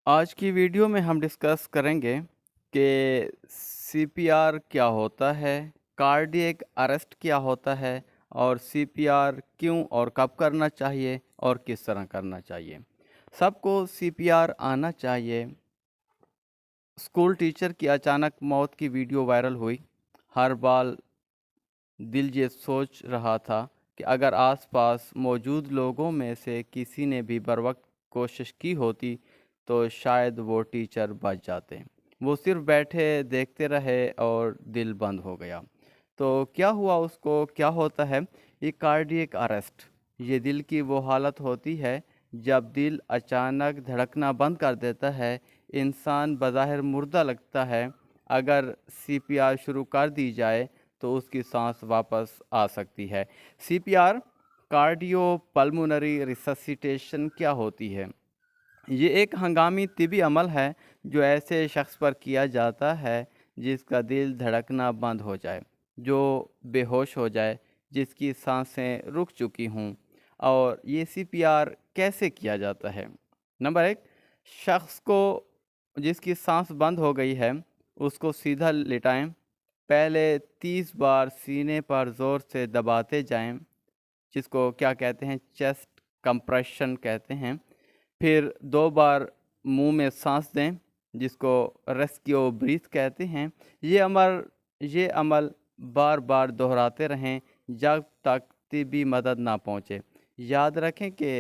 आज की वीडियो में हम डिस्कस करेंगे कि सीपीआर क्या होता है, कार्डियक अरेस्ट क्या होता है और सीपीआर क्यों और कब करना चाहिए और किस तरह करना चाहिए। सबको सीपीआर आना चाहिए। स्कूल टीचर की अचानक मौत की वीडियो वायरल हुई। हर बार दिल ये सोच रहा था कि अगर आसपास मौजूद लोगों में से किसी ने भी बर वक्त कोशिश की होती तो शायद वो टीचर बच जाते। वो सिर्फ बैठे देखते रहे और दिल बंद हो गया। तो क्या हुआ उसको, क्या होता है ये कार्डियक अरेस्ट? ये दिल की वो हालत होती है जब दिल अचानक धड़कना बंद कर देता है। इंसान बज़ाहिर मुर्दा लगता है। अगर सीपीआर शुरू कर दी जाए तो उसकी सांस वापस आ सकती है। सीपीआर, कार्डियो पल्मोनरी रिससिटेशन, क्या होती है? ये एक हंगामी तिबी अमल है जो ऐसे शख्स पर किया जाता है जिसका दिल धड़कना बंद हो जाए, जो बेहोश हो जाए, जिसकी सांसें रुक चुकी हों। और ये सीपीआर कैसे किया जाता है? नंबर एक, शख्स को जिसकी सांस बंद हो गई है उसको सीधा लेटाएं। पहले 30 बार सीने पर ज़ोर से दबाते जाएं, जिसको क्या कहते हैं, चेस्ट कंप्रेशन कहते हैं। फिर 2 बार मुंह में सांस दें, जिसको रेस्क्यू ब्रीथ कहते हैं। ये अमल बार बार दोहराते रहें जब तक तिब्बी मदद ना पहुंचे। याद रखें कि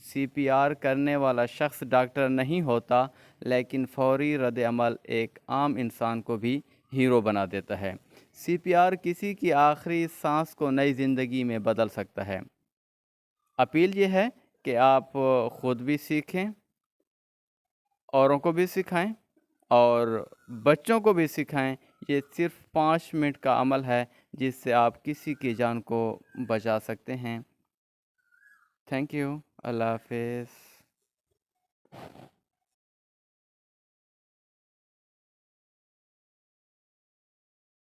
सीपीआर करने वाला शख्स डॉक्टर नहीं होता, लेकिन फौरी रद्द अमल एक आम इंसान को भी हीरो बना देता है। सीपीआर किसी की आखिरी सांस को नई ज़िंदगी में बदल सकता है। अपील ये है कि आप ख़ुद भी सीखें, औरों को भी सिखाएं और बच्चों को भी सिखाएं। ये सिर्फ 5 मिनट का अमल है जिससे आप किसी की जान को बचा सकते हैं। Thank you. अल्लाह हाफिज़।